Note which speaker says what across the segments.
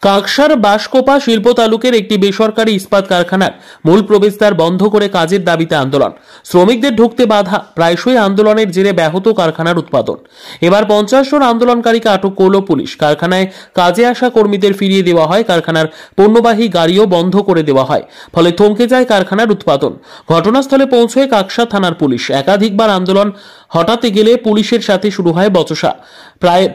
Speaker 1: কাকসার বাঁশকোপা শিল্প তালুকের একটি বেসরকারি ইস্পাত কারখানার মূল প্রবেশদ্বার বন্ধ করে কাজের দাবিতে আন্দোলন। শ্রমিকদের ঢুকতে বাধা, প্রায়শই আন্দোলনের জেরে ব্যাহত কারখানার উৎপাদন। এবার 50 জন আন্দোলনকারীকে আটক করল পুলিশ। কারখানায় কাজে আসা কর্মীদের ফিরিয়ে দেওয়া হয়, কারখানার পণ্যবাহী গাড়িও বন্ধ করে দেওয়া হয়, ফলে থমকে যায় কারখানার উৎপাদন। ঘটনাস্থলে পৌঁছয় কাকসা থানার পুলিশ। একাধিকবার আন্দোলন হটাতে গেলে পুলিশের সাথে শুরু হয় বচসা। প্রায়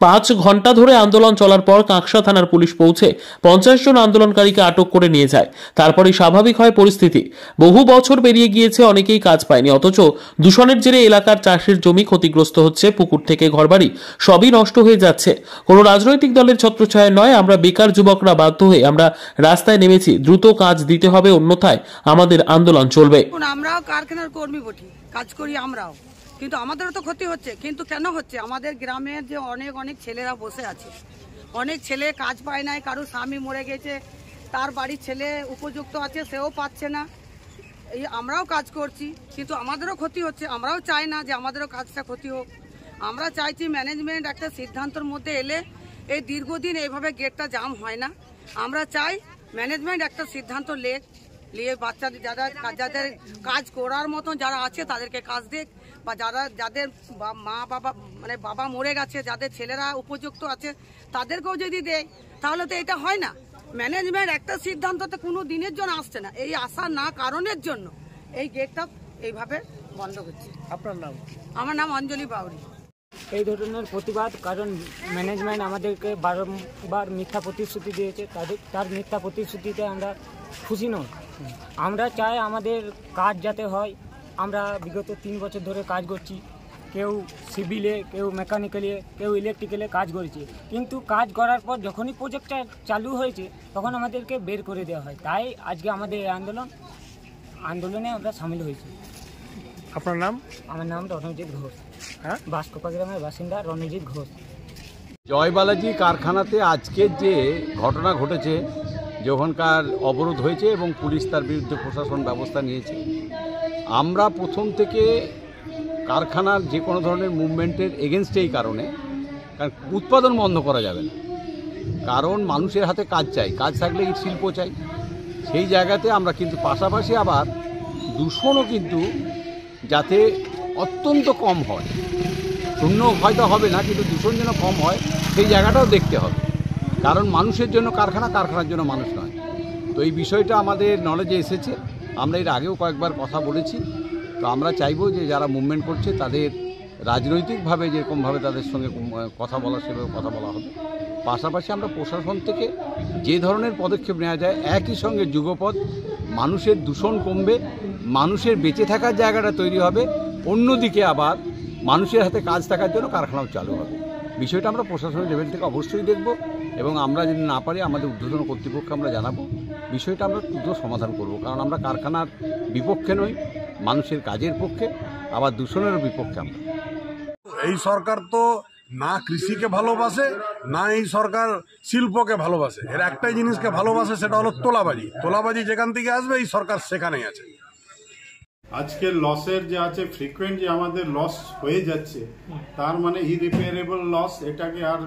Speaker 1: 5 ঘন্টা ধরে আন্দোলন চলার পর কাকসা থানার পুলিশ পৌঁছে 50 জন আন্দোলনকারীকে আটক করে নিয়ে যায়। তারপরে স্বাভাবিক হয় পরিস্থিতি। বহু বছর পেরিয়ে গিয়েছে, অনেকেই কাজ পায়নি, অথচ দূষণের জেরে এলাকার চাষের জমি ক্ষতিগ্রস্ত হচ্ছে, পুকুর থেকে ঘরবাড়ি সবই নষ্ট হয়ে যাচ্ছে। কোনো রাজনৈতিক দলের ছত্রছায়া নয়, আমরা বেকার যুবকরা বাধ্য হয়ে আমরা রাস্তায় নেমেছি। দ্রুত কাজ দিতে হবে, অন্যথায় আমাদের আন্দোলন চলবে।
Speaker 2: আমরাও কারখানার কর্মী বটি, কাজ করি আমরাও, কিন্তু আমাদেরও তো ক্ষতি হচ্ছে। কিন্তু কেন হচ্ছে? আমাদের গ্রামের যে অনেক ছেলেরা বসে আছে, অনেক ছেলে কাজ পায় নাই, কারো স্বামী মরে গেছে, তার বাড়ির ছেলে উপযুক্ত আছে, সেও পাচ্ছে না। এই আমরাও কাজ করছি, কিন্তু আমাদেরও ক্ষতি হচ্ছে। আমরাও চাই না যে আমাদেরও কাজটা ক্ষতি হোক। আমরা চাইছি ম্যানেজমেন্ট একটা সিদ্ধান্তের মধ্যে এলে এই দীর্ঘদিন এইভাবে গেটটা জাম হয় না। আমরা চাই ম্যানেজমেন্ট একটা সিদ্ধান্ত নিয়ে বাচ্চাদের যাদের কাজ করার মতন যারা আছে তাদেরকে কাজ দিক, বা যাদের মা বাবা বাবা মরে গেছে, যাদের ছেলেরা উপযুক্ত আছে তাদেরকেও যদি দেয়, তাহলে তো এটা হয় না। ম্যানেজমেন্ট একটা সিদ্ধান্ততে কোনো দিনের জন্য আসছে না। এই আশা না কারণের জন্য এই গেটটা এইভাবে বন্ধ হচ্ছে।
Speaker 3: আপনার নাম?
Speaker 2: আমার নাম অঞ্জলি বাউরি।
Speaker 3: এই ধরনের প্রতিবাদ, কারণ ম্যানেজমেন্ট আমাদেরকে বারবার মিথ্যা প্রতিশ্রুতি দিয়েছে, তার মিথ্যা প্রতিশ্রুতিতে আমরা খুশি নই। আমরা চাই আমাদের কাজ যাতে হয়। আমরা বিগত 3 বছর ধরে কাজ করছি, কেউ সিভিলে, কেউ মেকানিক্যালে, কেউ ইলেকট্রিক্যালে কাজ করেছে, কিন্তু কাজ করার পর যখনই প্রজেক্টটা চালু হয়েছে তখন আমাদেরকে বের করে দেওয়া হয়। তাই আজকে আমাদের এই আন্দোলনে আমরা সামিল হয়েছি।
Speaker 1: আপনার নাম?
Speaker 3: আমার নাম রণজিৎ ঘোষ। হ্যাঁ, বাঁশকোপা গ্রামের বাসিন্দা রণজিৎ ঘোষ।
Speaker 4: জয়বালাজি কারখানাতে আজকের যে ঘটনা ঘটেছে, যখনকার অবরোধ হয়েছে এবং পুলিশ তার বিরুদ্ধে প্রশাসন ব্যবস্থা নিয়েছে, আমরা প্রথম থেকে কারখানার যে কোনো ধরনের মুভমেন্টের এগেনস্টে। এই কারণে, কারণ উৎপাদন বন্ধ করা যাবে না, কারণ মানুষের হাতে কাজ চাই, কাজ থাকলে ইট শিল্প চাই। সেই জায়গাতে আমরা কিন্তু পাশাপাশি আবার দূষণও কিন্তু যাতে অত্যন্ত কম হয়, শূন্য হয়তো হবে না, কিন্তু দূষণ যেন কম হয় সেই জায়গাটাও দেখতে হবে। কারণ মানুষের জন্য কারখানা, কারখানার জন্য মানুষ নয়। তো এই বিষয়টা আমাদের নলেজে এসেছে, আমরা এর আগেও কয়েকবার কথা বলেছি। তো আমরা চাইবো যে যারা মুভমেন্ট করছে তাদের রাজনৈতিকভাবে যেরকমভাবে তাদের সঙ্গে কথা বলা, সেভাবে কথা বলা হবে। পাশাপাশি আমরা প্রশাসন থেকে যে ধরনের পদক্ষেপ নেওয়া যায়, একই সঙ্গে যুগপৎ মানুষের দূষণ কমবে, মানুষের বেঁচে থাকার জায়গাটা তৈরি হবে, অন্যদিকে আবার মানুষের হাতে কাজ থাকার জন্য কারখানাও চালু হবে। বিষয়টা আমরা প্রশাসনের লেভেল থেকে অবশ্যই দেখব, এবং আমরা যদি না পারি আমাদের ঊর্ধ্বতন কর্তৃপক্ষকে আমরা জানাবো। বিষয়টা আমরা দ্রুত সমাধান করব, কারণ আমরা কারখানার বিপক্ষে নই, মানুষের কাজের পক্ষে, আবার দূষণেরও বিপক্ষে আমরা।
Speaker 5: এই সরকার তো না কৃষিকে ভালোবাসে, না এই সরকার শিল্পকে ভালোবাসে। এর একটাই জিনিসকে ভালোবাসে, সেটা হলো তোলাবাজি। তোলাবাজি যেখান থেকে আসবে এই সরকার সেখানেই আছে।
Speaker 6: আজকের লসের যে আছে, ফ্রিকুয়েন্ট যে আমাদের লস হয়ে যাচ্ছে, তার মানে ইরিপেয়ারেবল লস। এটাকে আর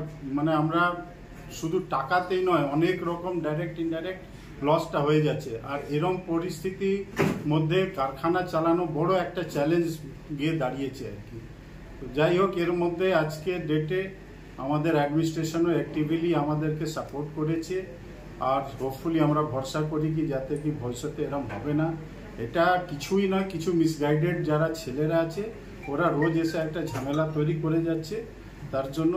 Speaker 6: আমরা শুধু টাকাতেই নয়, অনেক রকম ডাইরেক্ট ইনডাইরেক্ট লসটা হয়ে যাচ্ছে। আর এরকম পরিস্থিতির মধ্যে কারখানা চালানো বড় একটা চ্যালেঞ্জ গিয়ে দাঁড়িয়েছে আর কি। তো যাই হোক, এর মধ্যে আজকে ডেটে আমাদের অ্যাডমিনিস্ট্রেশনও অ্যাক্টিভলি আমাদেরকে সাপোর্ট করেছে। আর হোপফুলি আমরা ভরসা করি কি যাতে কি ভবিষ্যতে এরকম হবে না। এটা কিছুই নয়, কিছু মিসগাইডেড যারা ছেলেরা আছে, ওরা রোজ এসে একটা ঝামেলা তৈরি করে যাচ্ছে। তার জন্য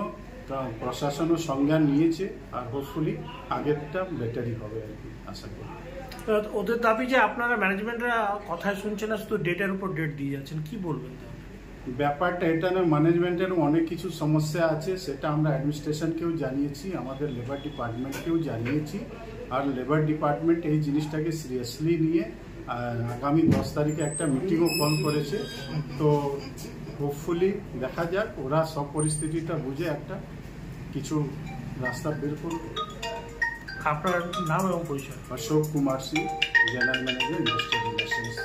Speaker 6: প্রশাসনও সংজ্ঞান নিয়েছে, আর হোপফুলি আগেরটা বেটারই হবে আর কি, আশা করি।
Speaker 7: ওদের দাবি যে আপনারা ম্যানেজমেন্টরা কথায় শুনছেন না, শুধু ডেটের উপর ডেট দিয়ে যাচ্ছেন, কি বলবেন?
Speaker 6: ব্যাপারটা এটা নয়, ম্যানেজমেন্টের অনেক কিছু সমস্যা আছে, সেটা আমরা অ্যাডমিনিস্ট্রেশনকেও জানিয়েছি, আমাদের লেবার ডিপার্টমেন্টকেও জানিয়েছি। আর লেবার ডিপার্টমেন্ট এই জিনিসটাকে সিরিয়াসলি নিয়ে আগামী 10 তারিখে একটা মিটিংও কল করেছে। তো হোপফুলি দেখা যাক, ওরা সব পরিস্থিতিটা বুঝে একটা কিছু রাস্তা বের করবে।
Speaker 7: আপনার নাম এবং পরিচয়?
Speaker 6: Ashok Kumar Singh, general manager industrial relations.